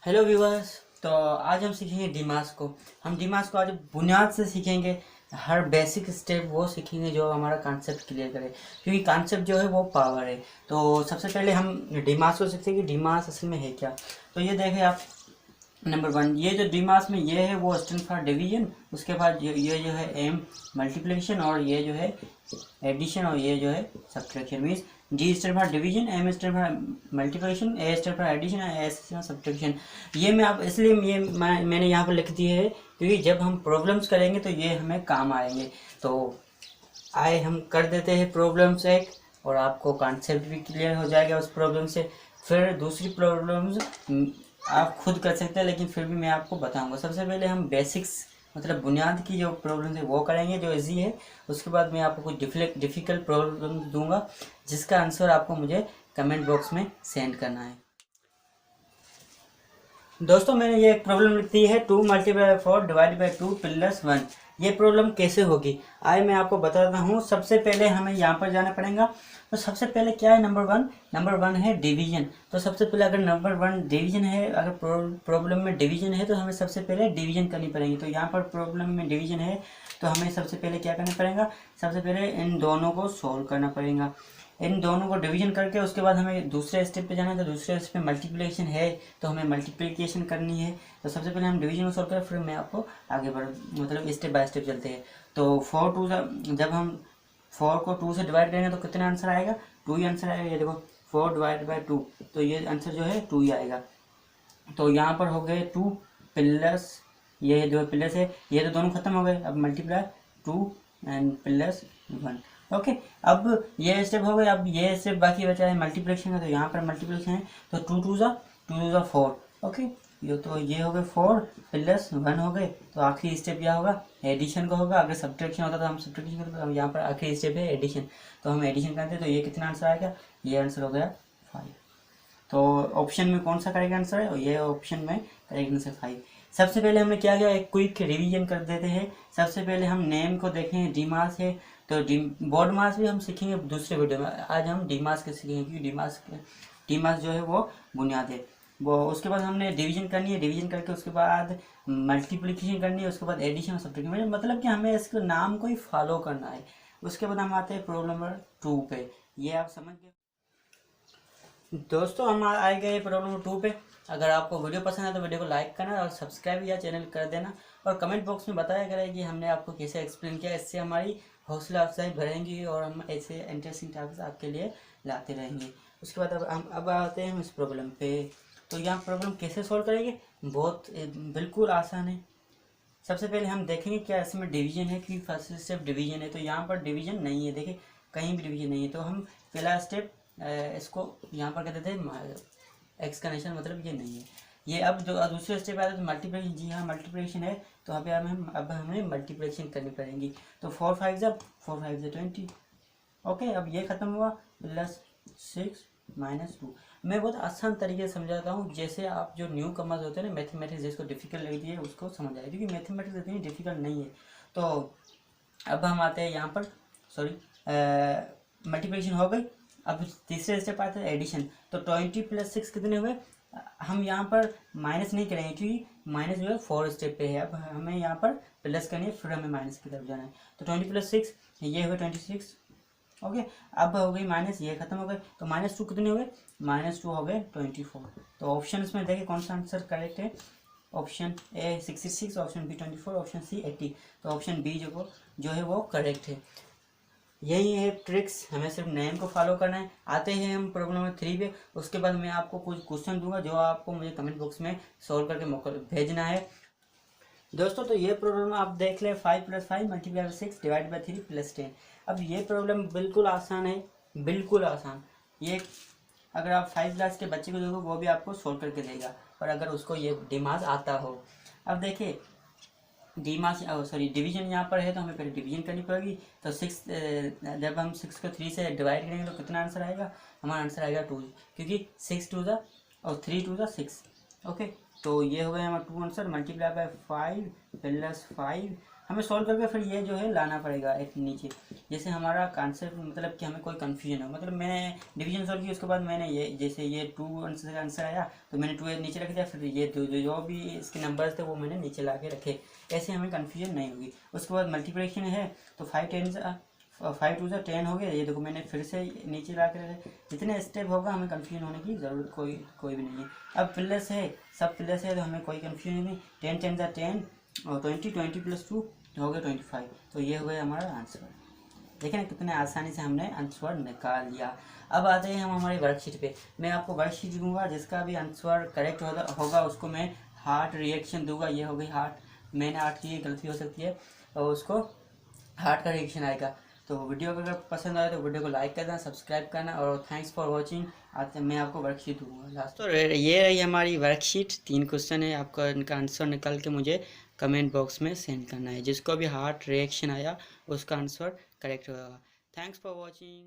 Hello viewers. तो आज हम सीखेंगे डीमास को। हम डीमास को आज बुनियाद से सीखेंगे। हर बेसिक स्टेप वो सीखेंगे जो हमारा कॉन्सेप्ट क्लियर करे, क्योंकि कॉन्सेप्ट जो है वो पावर है। तो सबसे पहले हम डीमास को सीखते हैं कि डीमास असल में है क्या। तो ये देखें आप, नंबर वन, ये जो डीमास में ये है वो स्टैंड फॉर डिवीजन। उसके बाद ये जो है एम मल्टीप्लिकेशन, और ये जो है एडिशन, और ये जो है subtraction. Means D stand for division, M stand for multiplication, A stand for addition, S subtraction. ये मैं आप इसलिए मैंने यहाँ पर लिख दिए है क्योंकि जब हम प्रॉब्लम्स करेंगे तो ये हमें काम आएंगे। तो आए हम कर देते हैं प्रॉब्लम्स एक, और आपको कॉन्सेप्ट भी क्लियर हो जाएगा उस प्रॉब्लम से। फिर दूसरी प्रॉब्लम्स आप खुद कर सकते हैं, लेकिन फिर भी मैं आपको बताऊंगा। सबसे पहले हम बेसिक्स मतलब बुनियाद की जो प्रॉब्लम है वो करेंगे जो इजी है। उसके बाद मैं आपको कुछ डिफ़िकल्ट प्रॉब्लम दूंगा जिसका आंसर आपको मुझे कमेंट बॉक्स में सेंड करना है। दोस्तों मैंने ये एक प्रॉब्लम लिख दी है, 2 multiply by 4 divide by 2 plus 1। ये प्रॉब्लम कैसे होगी आइए मैं आपको बताता हूँ। सबसे पहले हमें यहाँ पर जाना पड़ेगा। तो सबसे पहले क्या है, नंबर वन है डिवीजन। तो सबसे पहले अगर नंबर वन डिवीजन है, अगर प्रॉब्लम में डिवीजन है तो हमें सबसे पहले डिवीजन करनी पड़ेगी। तो यहाँ पर प्रॉब्लम में डिवीजन है तो हमें सबसे पहले क्या करना पड़ेगा, सबसे पहले इन दोनों को सोल्व करना पड़ेगा। इन दोनों को डिवीजन करके उसके बाद हमें दूसरे स्टेप पे जाना है। तो दूसरे स्टेप पे मल्टीप्लिकेशन है तो हमें मल्टीप्लिकेशन करनी है। तो सबसे पहले हम डिवीजन को सॉल्व करें, फिर मैं आपको आगे बढ़ मतलब स्टेप बाय स्टेप चलते हैं। तो 4 2 जब हम 4 को 2 से डिवाइड करेंगे तो कितना आंसर आएगा, 2 ही आंसर आएगा। ये देखो 4 डिवाइड बाई 2, तो ये आंसर जो है 2 ही आएगा। तो यहाँ पर हो गए 2 प्लस, ये जो प्लस है ये तो दोनों खत्म हो गए। अब मल्टीप्लाई 2 एंड प्लस 1। ओके, अब ये स्टेप हो गए। अब ये स्टेप बाकी बचा है मल्टीप्लिकेशन का। तो यहाँ पर मल्टीप्लिकेशन है तो 2 2 ज़ा 4। ओके, ये हो गए 4 प्लस 1 हो गए। तो आखिरी स्टेप क्या होगा, एडिशन का होगा। अगर सब्ट्रैक्शन होता तो हम सब्ट्रैक्शन करते, हम यहाँ पर आखिरी स्टेप है एडिशन, तो हम एडिशन करते हैं। तो ये कितना आंसर आएगा, ये आंसर हो गया 5। तो ऑप्शन में कौन सा करेक्ट आंसर है, और ये ऑप्शन में करेक्ट आंसर 5। सबसे पहले हमने क्या किया, एक क्विक रिवीजन कर देते हैं। सबसे पहले हम नेम को देखें, डीमास है तो बोर्ड मास भी हम सीखेंगे दूसरे वीडियो में। आज हम डीमास के सीखेंगे क्योंकि डीमास जो है वो बुनियाद है वो। उसके बाद हमने डिवीजन करनी है, डिवीजन करके उसके बाद मल्टीप्लिकेशन करनी है, उसके बाद एडिशन और सब्ट्रैक्शन। मतलब कि हमें इसके नाम को ही फॉलो करना है। उसके बाद हम आते हैं प्रॉब्लम नंबर 2 पे। ये आप समझ गए दोस्तों, हम आए गए प्रॉब्लम नंबर 2 पे। अगर आपको वीडियो पसंद है तो वीडियो को लाइक करना और सब्सक्राइब या चैनल कर देना, और कमेंट बॉक्स में बताया करें कि हमने आपको कैसे एक्सप्लेन किया। इससे हमारी हौसला अफजाई बढ़ेंगी और हम ऐसे इंटरेस्टिंग टॉपिक्स आपके लिए लाते रहेंगे। उसके बाद अब आते हैं हम इस प्रॉब्लम पे। तो यहाँ प्रॉब्लम कैसे सॉल्व करेंगे, बहुत बिल्कुल आसान है। सबसे पहले हम देखेंगे क्या इसमें डिवीजन है, कि फर्स्ट स्टेप डिवीजन है। तो यहाँ पर डिवीजन नहीं है, देखिए कहीं भी डिवीजन नहीं है। तो हम पहला स्टेप इसको यहाँ पर कहते थे एक्स का निशान, मतलब ये नहीं है। ये अब जो दूसरे स्टेप आया तो मल्टीप्लिकेशन, जी हाँ मल्टीप्लिकेशन है। तो अब हमें मल्टीप्लिकेशन करनी पड़ेगी। तो 4 5 20। ओके, अब ये खत्म हुआ, प्लस 6 माइनस 2। मैं बहुत आसान तरीके से समझाता हूँ, जैसे आप जो न्यू कमर्स होते हैं ना मैथमेटिक्स, जिसको डिफिकल्ट लगती है उसको समझ आए, क्योंकि मैथमेटिक्स इतनी डिफिकल्ट नहीं है। तो अब हम आते हैं यहाँ पर, सॉरी, मल्टीप्लिकेशन हो गई। अब तीसरे स्टेप आते हैं एडिशन। तो 20 प्लस 6 कितने हुए, हम यहाँ पर माइनस नहीं करेंगे क्योंकि माइनस जो है 4 स्टेप पे है। अब हमें यहाँ पर प्लस करनी है, फिर हमें माइनस की तरफ जाना है। तो 20 प्लस 6 ये हुए 26। ओके, अब हो गई माइनस, ये खत्म हो गए। तो -2 कितने हो गए, -2 हो गए 24। तो ऑप्शन में देखिए कौन सा आंसर करेक्ट है। Option A 66, option B 24, option C 80। तो ऑप्शन बी जो है वो करेक्ट है। यही है ट्रिक्स, हमें सिर्फ नेम को फॉलो करना है। आते हैं हम प्रॉब्लम नंबर 3 पे। उसके बाद मैं आपको कुछ क्वेश्चन दूंगा जो आपको मुझे कमेंट बॉक्स में सॉल्व करके भेजना है। दोस्तों तो ये प्रॉब्लम आप देख लें, 5 + 5 × 6 डिवाइड बाई 3 + 10। अब ये प्रॉब्लम बिल्कुल आसान है, बिल्कुल आसान। ये अगर आप 5 क्लास के बच्चे को देखो वो भी आपको सोल्व करके देगा, और अगर उसको ये दिमाग आता हो। अब देखिए डिवीजन यहाँ पर है तो हमें पहले डिवीजन करनी पड़ेगी। तो 6, जब हम 6 को 3 से डिवाइड करेंगे तो कितना आंसर आएगा, हमारा आंसर आएगा 2, क्योंकि 6 2 और 3 2 6। ओके, तो ये हो गया हमारा 2 आंसर। मल्टीप्लाई बाय 5 + 5 हमें सॉल्व करके फिर ये जो है लाना पड़ेगा एक नीचे, जैसे हमारा कॉन्सेप्ट मतलब कि हमें कोई कन्फ्यूजन हो, मतलब मैंने डिवीजन सॉल्व की, उसके बाद मैंने ये जैसे ये 2 आंसर का आंसर आया तो मैंने 2 नीचे रख दिया, फिर ये जो भी इसके नंबर्स थे वो मैंने नीचे ला के रखे, ऐसे हमें कन्फ्यूजन नहीं होगी। उसके बाद मल्टीप्लिकेशन है तो 5 2 10 हो गया, ये देखो मैंने फिर से नीचे ला के रखे। जितने स्टेप होगा हमें कन्फ्यूजन होने की ज़रूरत कोई भी नहीं है। अब प्लस है, सब प्लस है तो हमें कोई कन्फ्यूजन नहीं। 10 10 10 और 20 20 + 2 हो गया 25। तो ये हो गया हमारा आंसर। देखें कितने आसानी से हमने आंसर निकाल लिया। अब आते हैं हम हमारी वर्कशीट पे। मैं आपको वर्कशीट दूंगा, जिसका भी आंसर करेक्ट होगा उसको मैं हार्ट रिएक्शन दूंगा। ये हो गई हार्ट, मैंने हार्ट की गलती हो सकती है और उसको हार्ट का रिएक्शन आएगा। तो वीडियो अगर पसंद आए तो वीडियो को लाइक करना, सब्सक्राइब करना और थैंक्स फॉर वॉचिंग। आते मैं आपको वर्कशीट दूंगा लास्ट। तो ये रही हमारी वर्कशीट, 3 क्वेश्चन है, आपको इनका आंसर निकाल के मुझे कमेंट बॉक्स में सेंड करना है। जिसको भी हार्ट रिएक्शन आया उसका आंसर करेक्ट होगा। Thanks for watching.